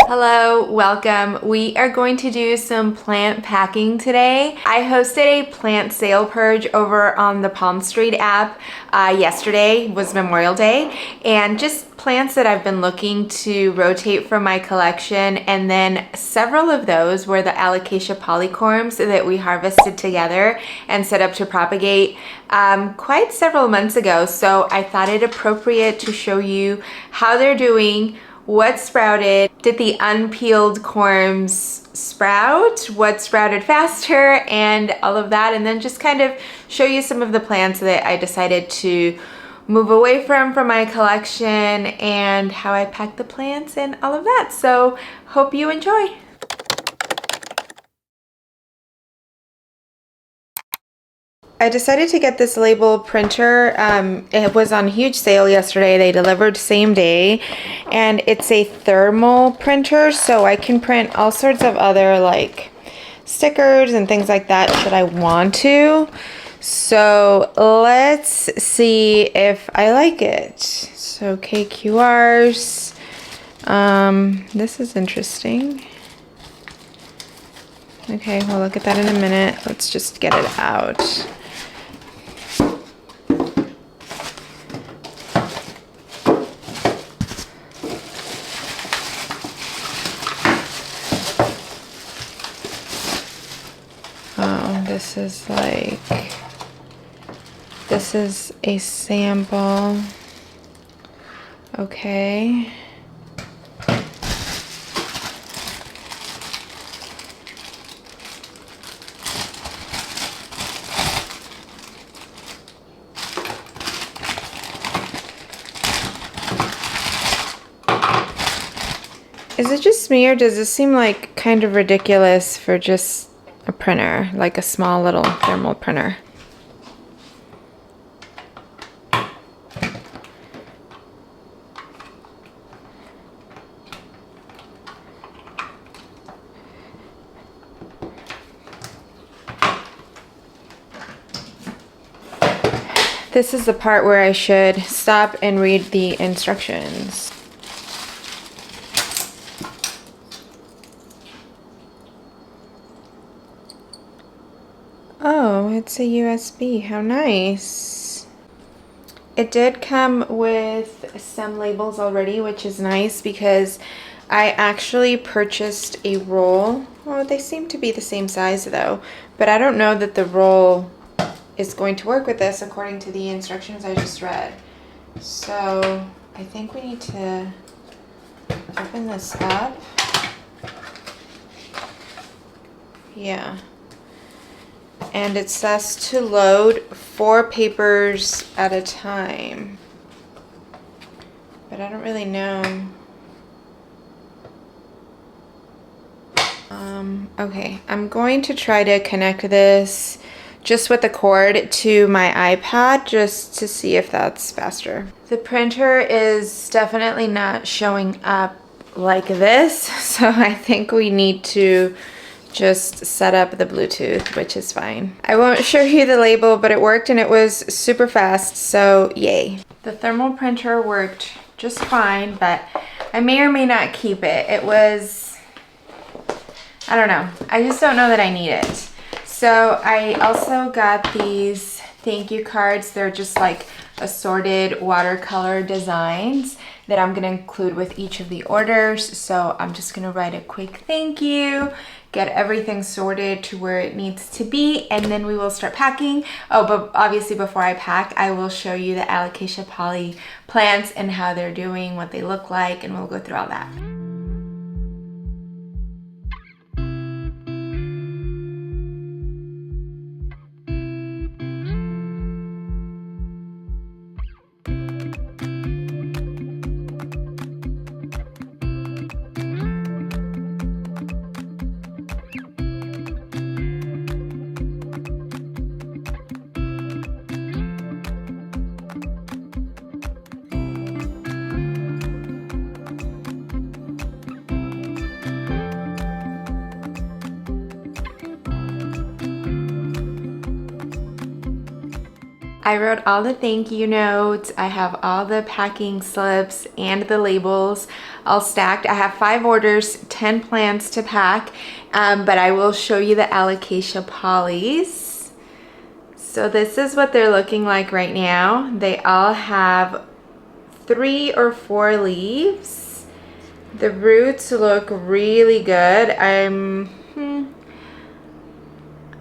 Hello, welcome. We are going to do some plant packing today. I hosted a plant sale purge over on the Palm Street app. Yesterday was Memorial Day, and just plants that I've been looking to rotate from my collection, and then several of those were the Alocasia Polly corms that we harvested together and set up to propagate quite several months ago. So I thought it appropriate to show you how they're doing, what sprouted, did the unpeeled corms sprout, what sprouted faster, and all of that, and then just kind of show you some of the plants that I decided to move away from my collection and how I packed the plants and all of that. So hope you enjoy. I decided to get this label printer. It was on huge sale yesterday. They delivered same day, and it's a thermal printer, so I can print all sorts of other like stickers and things like that should I want to. So let's see if I like it. So KQRs. This is interesting. Okay, we'll look at that in a minute. Let's just get it out. This is a sample. Okay. Is it just me, or does this seem like kind of ridiculous for just a printer, like a small little thermal printer? This is the part where I should stop and read the instructions. Oh, it's a USB. How nice. It did come with some labels already, which is nice because I actually purchased a roll. Oh, they seem to be the same size though, but I don't know that the roll is going to work with this according to the instructions I just read. So I think we need to open this up. Yeah. And it says to load 4 papers at a time. But I don't really know. Okay, I'm going to try to connect this just with the cord to my iPad just to see if that's faster. The printer is definitely not showing up like this, so I think we need to just set up the Bluetooth, which is fine. I won't show you the label, but it worked and it was super fast, so yay. The thermal printer worked just fine, but I may or may not keep it. It was, I don't know. I just don't know that I need it. So I also got these thank you cards. They're just like assorted watercolor designs that I'm gonna include with each of the orders. So I'm just gonna write a quick thank you, get everything sorted to where it needs to be, and then we will start packing. Oh, but obviously before I pack, I will show you the Alocasia Polly plants and how they're doing, what they look like, and we'll go through all that. I wrote all the thank you notes. I have all the packing slips and the labels all stacked. I have 5 orders, 10 plants to pack, but I will show you the Alocasia Pollys. So this is what they're looking like right now. They all have 3 or 4 leaves. The roots look really good.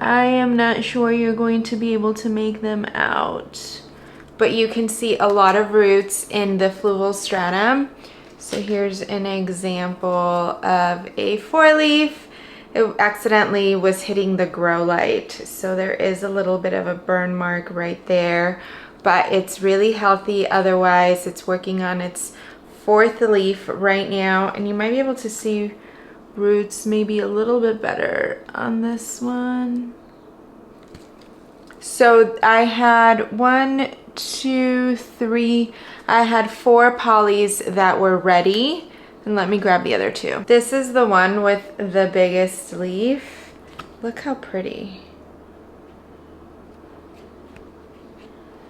I am not sure you're going to be able to make them out, but you can see a lot of roots in the fluval stratum. So here's an example of a 4-leaf. It accidentally was hitting the grow light, so there is a little bit of a burn mark right there, but it's really healthy. Otherwise, it's working on its 4th leaf right now, and you might be able to see roots maybe a little bit better on this one. So I had 1, 2, 3, I had 4 polys that were ready. And let me grab the other 2. This is the one with the biggest leaf. Look how pretty.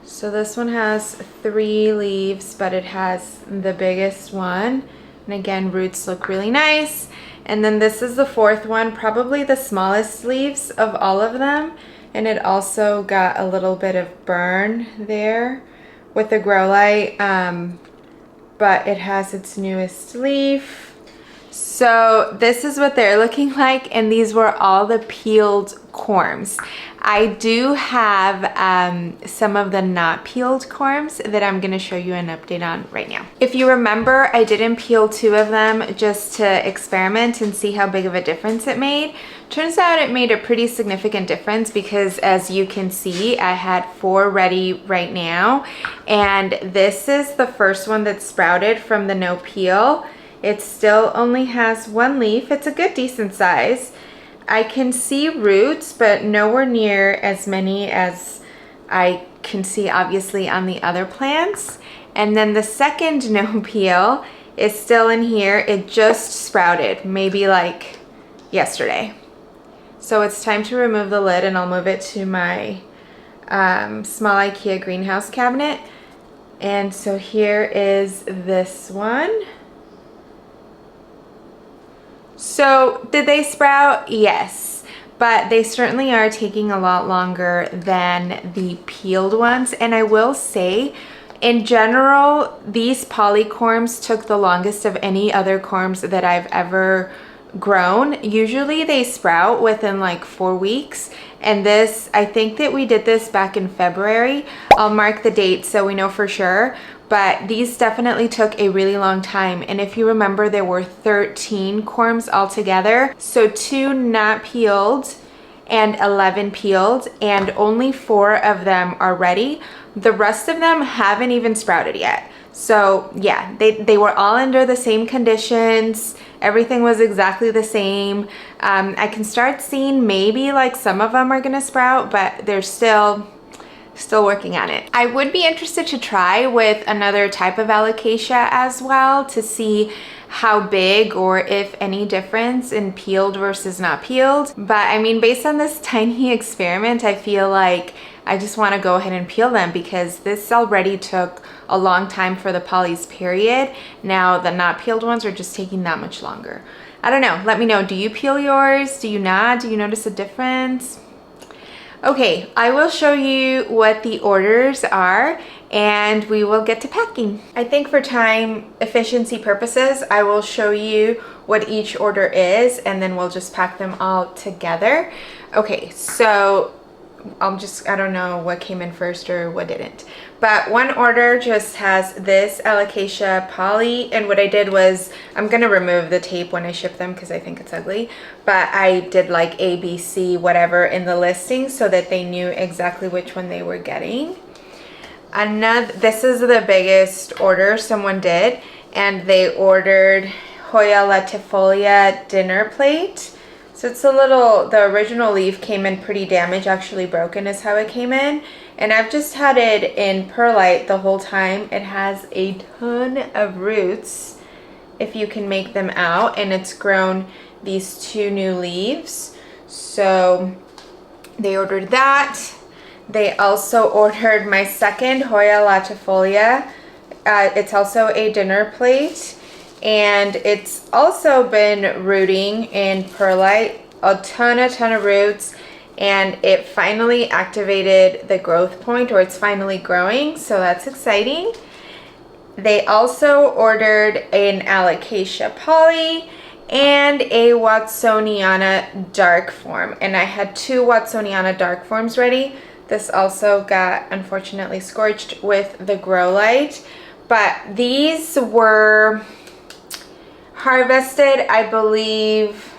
So this one has 3 leaves, but it has the biggest one. And again, roots look really nice. And then this is the 4th one, probably the smallest leaves of all of them. And it also got a little bit of burn there with the grow light, but it has its newest leaf. So this is what they're looking like, and these were all the peeled corms. I do have some of the not peeled corms that I'm going to show you an update on right now. If you remember, I didn't peel 2 of them just to experiment and see how big of a difference it made. Turns out it made a pretty significant difference because, as you can see, I had 4 ready right now, and this is the first one that sprouted from the no peel. It still only has 1 leaf. It's a good decent size. I can see roots, but nowhere near as many as I can see obviously on the other plants. And then the second no peel is still in here. It just sprouted, maybe like yesterday. So it's time to remove the lid, and I'll move it to my small IKEA greenhouse cabinet. And so here is this one. So did they sprout? Yes, but they certainly are taking a lot longer than the peeled ones. And I will say, in general, these polycorms took the longest of any other corms that I've ever grown. Usually they sprout within like 4 weeks, and this, I think that we did this back in February. I'll mark the date so we know for sure, but these definitely took a really long time. And if you remember, there were 13 corms altogether, so 2 not peeled and 11 peeled, and only 4 of them are ready. The rest of them haven't even sprouted yet. So yeah, they were all under the same conditions. Everything was exactly the same. I can start seeing maybe like some of them are gonna sprout, but they're still working on it. I would be interested to try with another type of Alocasia as well to see how big or if any difference in peeled versus not peeled. But I mean, based on this tiny experiment, I feel like I just want to go ahead and peel them because this already took a long time for the polys, period. Now the not peeled ones are just taking that much longer. I don't know. Let me know. Do you peel yours? Do you not? Do you notice a difference? Okay, I will show you what the orders are and we will get to packing. I think for time efficiency purposes, I will show you what each order is and then we'll just pack them all together. Okay, so I don't know what came in first or what didn't. But one order just has this Alocasia Polly, and what I did was, I'm gonna remove the tape when I ship them because I think it's ugly, but I did like A, B, C, whatever in the listing so that they knew exactly which one they were getting. This is the biggest order someone did, and they ordered Hoya latifolia dinner plate. So it's a little, the original leaf came in pretty damaged, actually broken is how it came in. And I've just had it in perlite the whole time. It has a ton of roots, if you can make them out, and it's grown these 2 new leaves. So they ordered that. They also ordered my second Hoya latifolia. It's also a dinner plate, and it's also been rooting in perlite, a ton of roots, and it finally activated the growth point, or it's finally growing, so that's exciting. They also ordered an Alocasia Polly and a Watsoniana dark form, and I had 2 Watsoniana dark forms ready. This also got unfortunately scorched with the grow light, but these were harvested, I believe.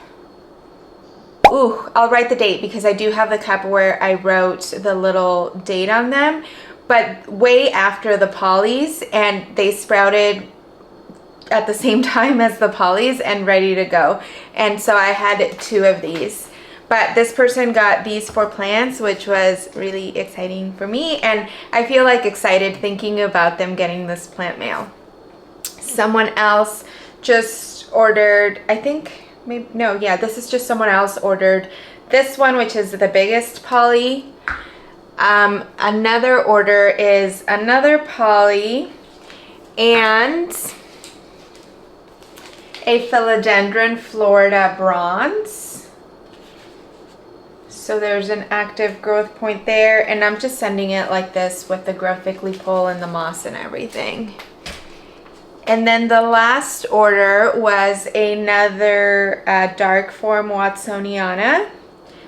Ooh, I'll write the date because I do have the cup where I wrote the little date on them, but way after the pollies, and they sprouted at the same time as the pollies and ready to go. And so I had 2 of these. But this person got these 4 plants, which was really exciting for me, and I feel like excited thinking about them getting this plant mail. Someone else just ordered, I think, maybe, no, yeah, this is just someone else ordered this one, which is the biggest polly. Another order is another polly and a philodendron Florida bronze. So there's an active growth point there, and I'm just sending it like this with the grow thickly pole and the moss and everything. And then the last order was another dark form Watsoniana.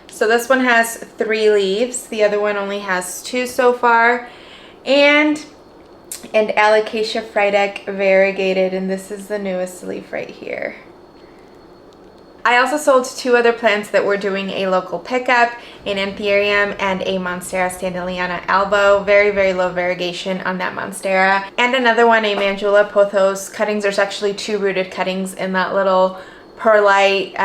So this one has 3 leaves. The other one only has 2 so far. And Alocasia frydek variegated, and this is the newest leaf right here. I also sold 2 other plants that were doing a local pickup, an Anthurium and a Monstera standeliana albo. Very, very low variegation on that Monstera. And another one, a Mandula pothos cuttings. There's actually 2 rooted cuttings in that little perlite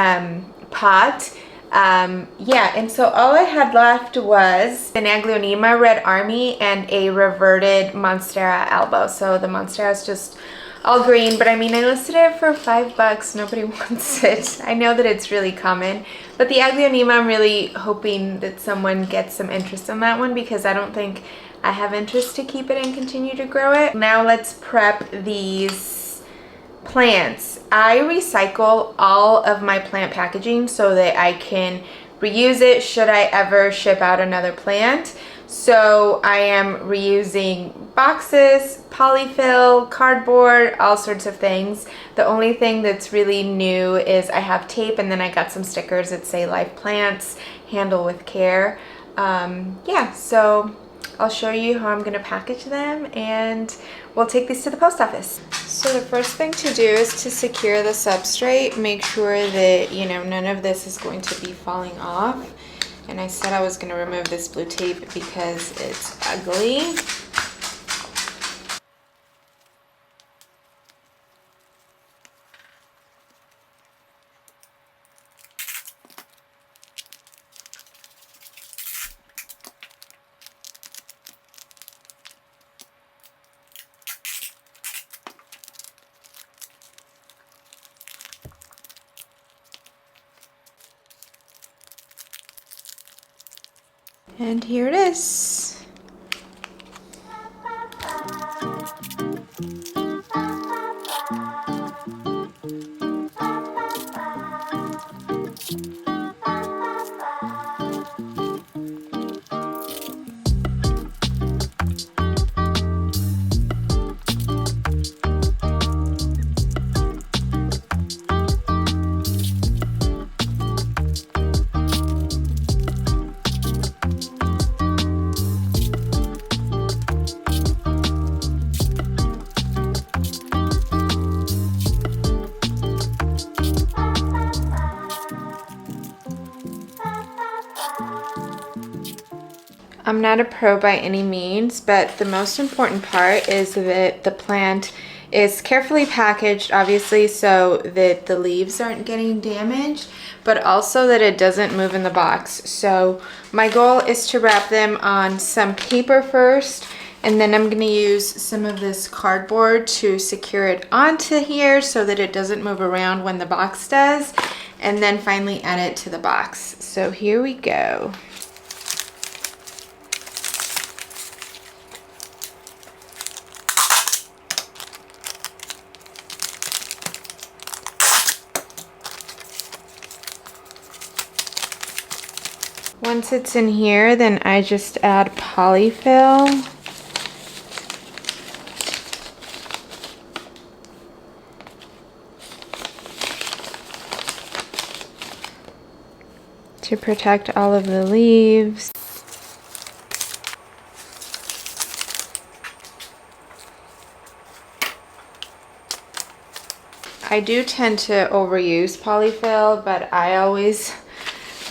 pot. Yeah, and so all I had left was an Aglaonema Red Army and a reverted Monstera albo. So the Monstera is just all green, but I mean, I listed it for $5. Nobody wants it. I know that it's really common, but the Aglaonema, I'm really hoping that someone gets some interest in that one because I don't think I have interest to keep it and continue to grow it. Now let's prep these plants. I recycle all of my plant packaging so that I can reuse it should I ever ship out another plant. So I am reusing boxes, polyfill, cardboard, all sorts of things. The only thing that's really new is I have tape, and then I got some stickers that say live plants, handle with care. Yeah, so I'll show you how I'm gonna package them, and we'll take these to the post office. So the first thing to do is to secure the substrate. Make sure that, you know, none of this is going to be falling off. And I said I was going to remove this blue tape because it's ugly. And here it is. I'm not a pro by any means, but the most important part is that the plant is carefully packaged, obviously, so that the leaves aren't getting damaged, but also that it doesn't move in the box. So my goal is to wrap them on some paper first, and then I'm going to use some of this cardboard to secure it onto here so that it doesn't move around when the box does, and then finally add it to the box. So here we go. Once it's in here, then I just add polyfill. To protect all of the leaves. I do tend to overuse polyfill, but I always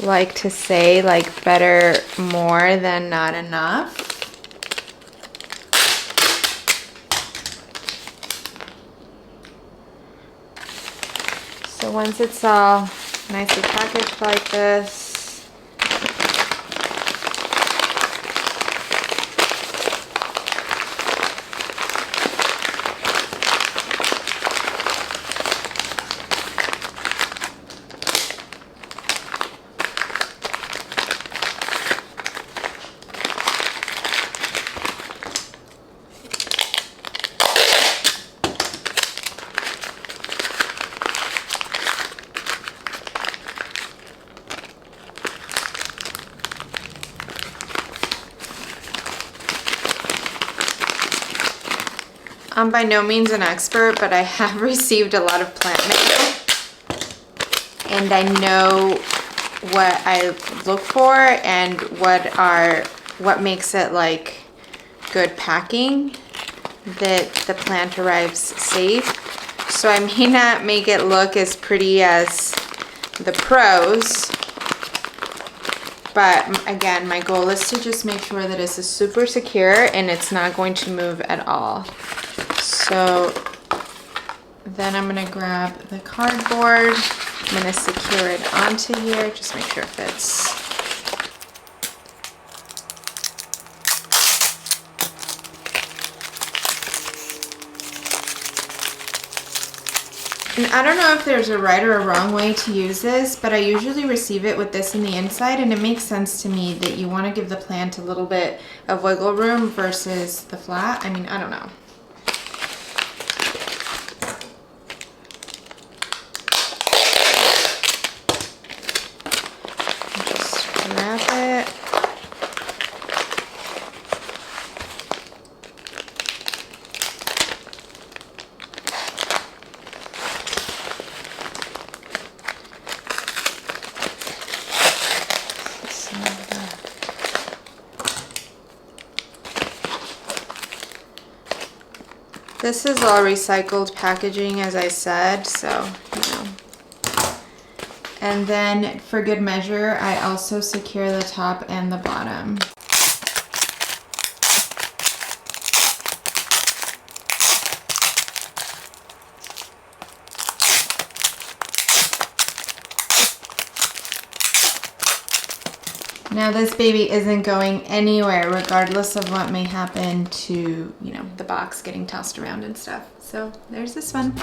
like to say like better more than not enough. So once it's all nicely packaged like this, I'm by no means an expert, but I have received a lot of plant mail, and I know what I look for and what makes it like good packing, that the plant arrives safe. So I may not make it look as pretty as the pros, but again, my goal is to just make sure that this is super secure and it's not going to move at all. So then I'm gonna grab the cardboard. I'm gonna secure it onto here, just make sure it fits. And I don't know if there's a right or a wrong way to use this, but I usually receive it with this in the inside, and it makes sense to me that you want to give the plant a little bit of wiggle room versus the flat. I mean, I don't know. This is all recycled packaging, as I said, so, you know. And then for good measure, I also secure the top and the bottom. Now this baby isn't going anywhere regardless of what may happen to, you know, the box getting tossed around and stuff. So there's this one.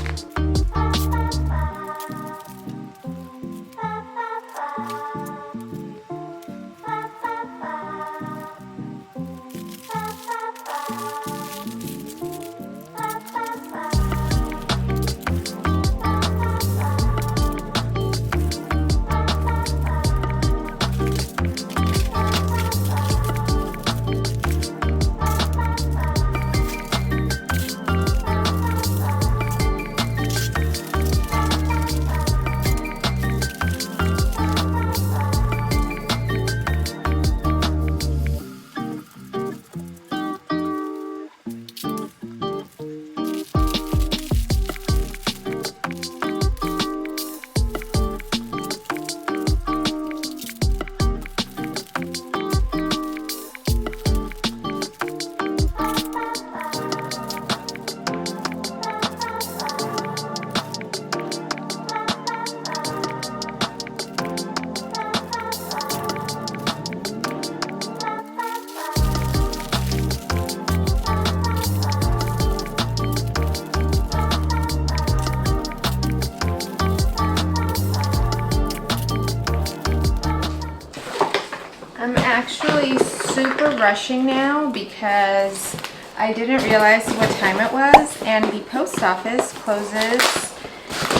I'm actually super rushing now because I didn't realize what time it was, and the post office closes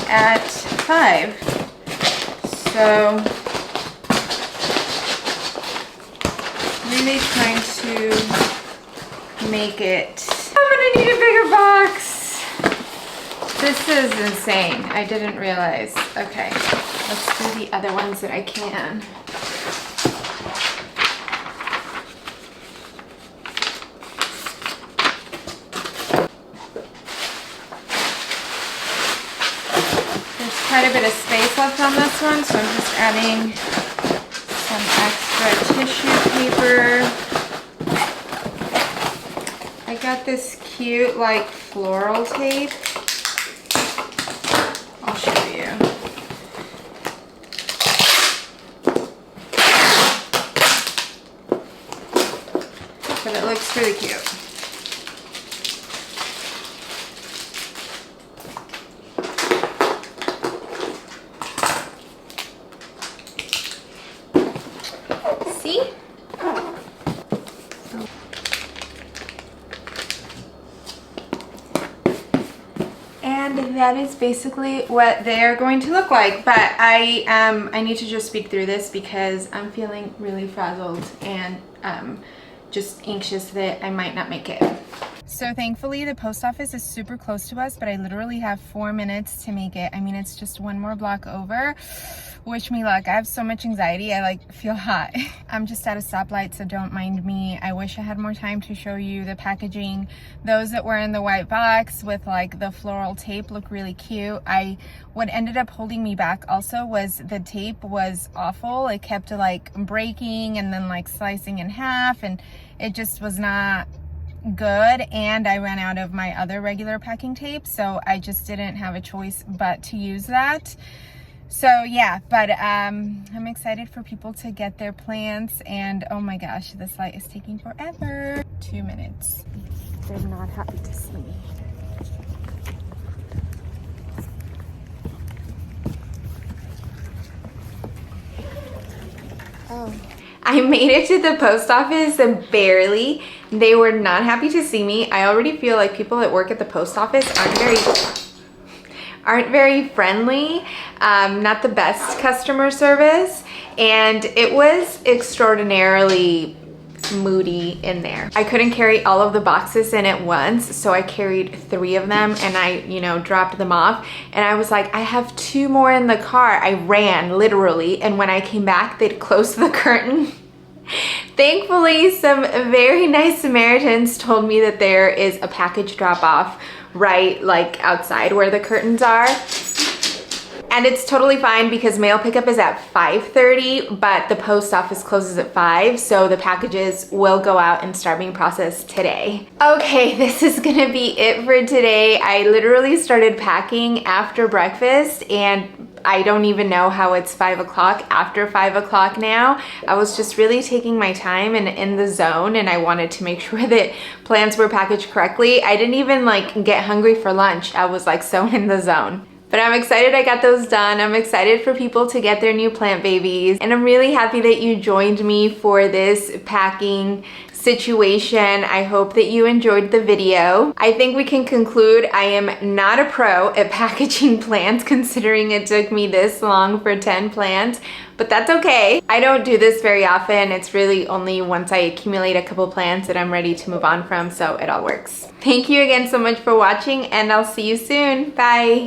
at 5. So really trying to make it. I'm gonna need a bigger box. This is insane. I didn't realize. Okay, let's do the other ones that I can. There's quite a bit of space left on this one, so I'm just adding some extra tissue paper. I got this cute like floral tape. I'll show you. But it looks really cute. See? And that is basically what they're going to look like. But I need to just speak through this because I'm feeling really frazzled and just anxious that I might not make it. So thankfully the post office is super close to us, but I literally have 4 minutes to make it. I mean, it's just one more block over. Wish me luck. I have so much anxiety. I like feel hot. I'm just at a stoplight, so don't mind me. I wish I had more time to show you the packaging. Those that were in the white box with like the floral tape look really cute. What ended up holding me back also was the tape was awful. It kept like breaking and then like slicing in half, and it just was not good. And I ran out of my other regular packing tape, so I just didn't have a choice but to use that. So yeah, but I'm excited for people to get their plants, and oh my gosh, this light is taking forever. 2 minutes. They're not happy to see me. Oh. I made it to the post office barely. They were not happy to see me. I already feel like people that work at the post office aren't very friendly, not the best customer service, and it was extraordinarily moody in there. I couldn't carry all of the boxes in at once, so I carried 3 of them, and I, dropped them off, and I was like, I have 2 more in the car. I ran literally, and when I came back, they'd closed the curtain. Thankfully, some very nice Samaritans told me that there is a package drop-off right like outside where the curtains are, and it's totally fine because mail pickup is at 5:30, but the post office closes at 5, so the packages will go out and start being processed today. Okay, this is gonna be it for today. I literally started packing after breakfast, and I don't even know how it's 5 o'clock after 5 o'clock now. I was just really taking my time and in the zone, and I wanted to make sure that plants were packaged correctly. I didn't even like get hungry for lunch. I was like so in the zone. But I'm excited I got those done. I'm excited for people to get their new plant babies. And I'm really happy that you joined me for this packing situation. I hope that you enjoyed the video. I think we can conclude I am not a pro at packaging plants, considering it took me this long for 10 plants, but that's okay. I don't do this very often. It's really only once I accumulate a couple plants that I'm ready to move on from, so it all works. Thank you again so much for watching, and I'll see you soon. Bye.